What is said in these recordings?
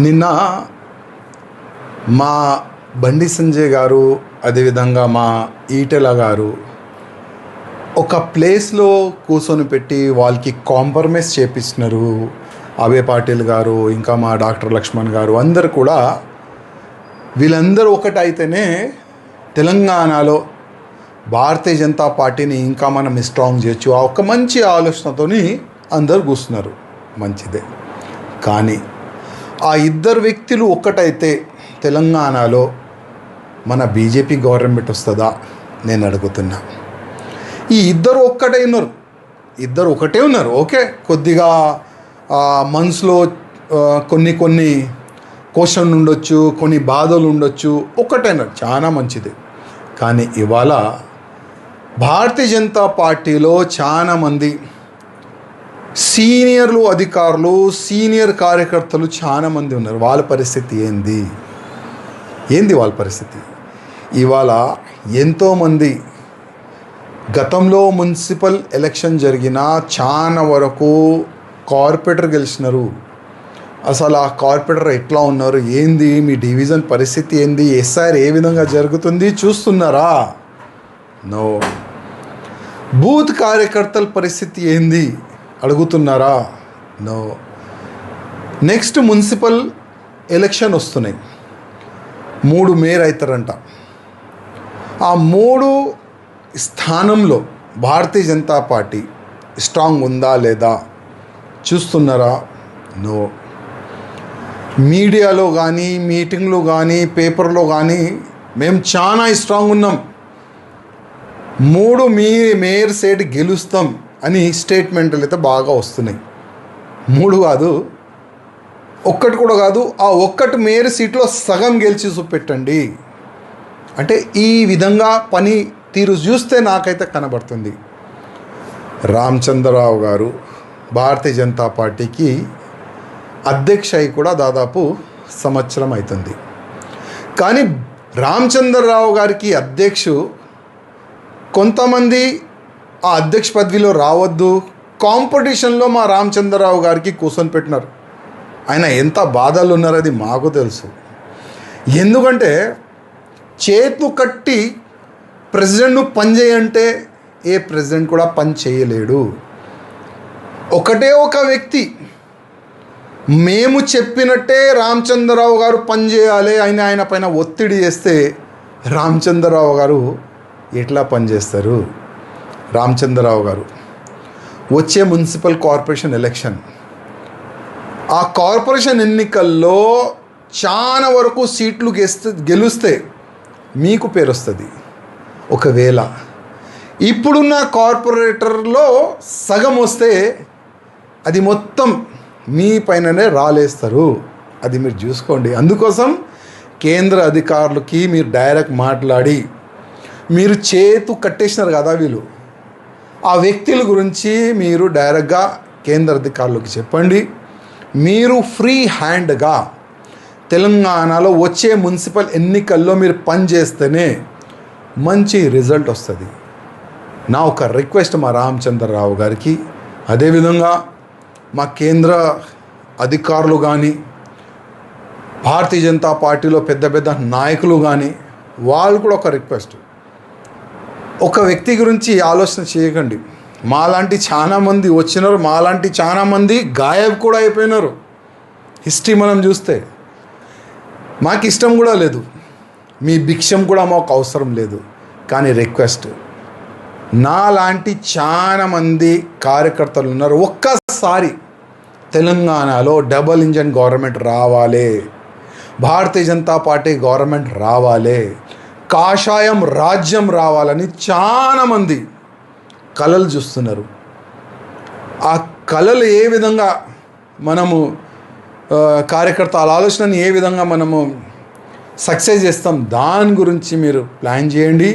నిన్న మా బండి సంజయ్ గారు, అదేవిధంగా మా ఈటెల గారు ఒక ప్లేస్లో కూర్చొని పెట్టి వాళ్ళకి కాంప్రమైజ్ చేపిస్తున్నారు. అభయ్ పాటిల్ గారు, ఇంకా మా డాక్టర్ లక్ష్మణ్ గారు అందరు కూడా వీళ్ళందరూ ఒకటైతేనే తెలంగాణలో భారతీయ జనతా పార్టీని ఇంకా మనం స్ట్రాంగ్ చేయొచ్చు. ఆ ఒక మంచి ఆలోచనతోని అందరు కూర్చున్నారు, మంచిదే. కానీ ఆ ఇద్దరు వ్యక్తులు ఒక్కటైతే తెలంగాణలో మన బీజేపీ గవర్నమెంట్ వస్తుందా నేను అడుగుతున్నా. ఈ ఇద్దరు ఒక్కటే ఉన్నారు, ఇద్దరు ఒకటే ఉన్నారు. ఓకే, కొద్దిగా మనసులో కొన్ని క్వశ్చన్ ఉండొచ్చు, కొన్ని బాధలు ఉండొచ్చు, ఒక్కటైనారు, చాలా మంచిది. కానీ ఇవాళ భారతీయ జనతా పార్టీలో చాలామంది సీనియర్లు, అధికారులు, సీనియర్ కార్యకర్తలు చాలామంది ఉన్నారు. వాళ్ళ పరిస్థితి ఏంది వాళ్ళ పరిస్థితి? ఇవాళ ఎంతోమంది గతంలో మున్సిపల్ ఎలక్షన్ జరిగిన చాలా వరకు కార్పొరేటర్ గెలిచినారు. అసలు ఆ కార్పొరేటర్ ఎట్లా ఉన్నారు, ఏంది మీ డివిజన్ పరిస్థితి ఏంది, ఎస్ఆర్ ఏ విధంగా జరుగుతుంది చూస్తున్నారా? నో. బూత్ కార్యకర్తల పరిస్థితి ఏంది అడుగుతున్నారా? నో. నెక్స్ట్ మున్సిపల్ ఎలక్షన్ వస్తున్నాయి, 3 మేయర్ అవుతారంట. ఆ 3 స్థానంలో భారతీయ జనతా పార్టీ స్ట్రాంగ్ ఉందా లేదా చూస్తున్నారా? నో. మీడియాలో కానీ, మీటింగ్లో కానీ, పేపర్లో కానీ మేము చాలా స్ట్రాంగ్ ఉన్నాం, 3 మేయర్ సీట్ గెలుస్తాం అని స్టేట్మెంట్లు అయితే బాగా వస్తున్నాయి. 3 కాదు, ఒక్కటి కూడా కాదు, ఆ ఒక్కటి మేయర్ సీట్లో సగం గెలిచి చూపెట్టండి అంటే ఈ విధంగా పని తీరు చూస్తే నాకైతే కనబడుతుంది. రామచంద్రరావు గారు భారతీయ జనతా పార్టీకి అధ్యక్ష అయి కూడా దాదాపు సంవత్సరం అవుతుంది. కానీ రామచంద్రరావు గారికి కొంతమంది ఆ అధ్యక్ష పదవిలో రావద్దు, కాంపిటీషన్లో మా రామచంద్రరావు గారికి కూర్చొని పెట్టినారు. ఆయన ఎంత బాధలు ఉన్నారో అది మాకు తెలుసు. ఎందుకంటే చేతులు కట్టి ప్రెసిడెంట్ను పని చేయంటే ఏ ప్రెసిడెంట్ కూడా పని చేయలేడు. ఒకటే ఒక వ్యక్తి మేము చెప్పినట్టే రామచంద్రరావు గారు పనిచేయాలి, ఆయన పైన ఒత్తిడి చేస్తే రామచంద్రరావు గారు ఎట్లా పనిచేస్తారు? రామచంద్రరావు గారు వచ్చే మున్సిపల్ కార్పొరేషన్ ఎలక్షన్, ఆ కార్పొరేషన్ ఎన్నికల్లో చాలా వరకు సీట్లు గెలిస్తే మీకు పేరు వస్తుంది. ఒకవేళ ఇప్పుడున్న కార్పొరేటర్లో సగం వస్తే అది మొత్తం మీ పైననే రాలేస్తారు. అది మీరు చూసుకోండి. అందుకోసం కేంద్ర అధికారులకి మీరు డైరెక్ట్ మాట్లాడి, మీరు చేతు కట్టేసినారు కదా వీళ్ళు, ఆ వ్యక్తుల గురించి మీరు డైరెక్ట్గా కేంద్ర అధికారులకు చెప్పండి. మీరు ఫ్రీ హ్యాండ్గా తెలంగాణలో వచ్చే మున్సిపల్ ఎన్నికల్లో మీరు పనిచేస్తేనే మంచి రిజల్ట్ వస్తుంది. నా ఒక రిక్వెస్ట్ మా రామచంద్రరావు గారికి, అదేవిధంగా మా కేంద్ర అధికారులు కానీ, భారతీయ జనతా పార్టీలో పెద్ద నాయకులు కానీ, వాళ్ళు కూడా ఒక రిక్వెస్ట్, ఒక వ్యక్తి గురించి ఆలోచన చేయకండి. మాలాంటి చాలామంది వచ్చినారు, మాలాంటి చాలామంది గాయబ్ కూడా అయిపోయినారు. హిస్టరీ మనం చూస్తే మాకు ఇష్టం కూడా లేదు, మీ భిక్షం కూడా మాకు అవసరం లేదు. కానీ రిక్వెస్ట్, నాలాంటి చాలామంది కార్యకర్తలు ఉన్నారు, ఒక్కసారి తెలంగాణలో డబుల్ ఇంజన్ గవర్నమెంట్ రావాలి, భారతీయ జనతా పార్టీ గవర్నమెంట్ రావాలి, కాషాయం రాజ్యం రావాలని చాలామంది కలలు చూస్తున్నారు. ఆ కలలు ఏ విధంగా మనము కార్యకర్తల ఆలోచనని ఏ విధంగా మనము సక్సెస్ చేస్తాం, దాని గురించి మీరు ప్లాన్ చేయండి.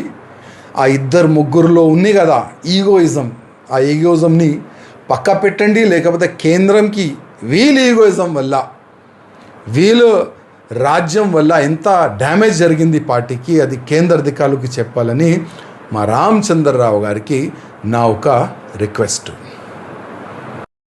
ఆ 2-3లో ఉంది కదా ఈగోయిజం, ఆ ఈగోయిజంని పక్క పెట్టండి. లేకపోతే కేంద్రంకి వీళ్ళ ఈగోయిజం వల్ల, వీళ్ళు రాజ్యం వల్ల ఎంత డ్యామేజ్ జరిగింది పార్టీకి, అది కేంద్ర అధికారులకు చెప్పాలని మా రామచంద్రరావు గారికి నా ఒక రిక్వెస్ట్.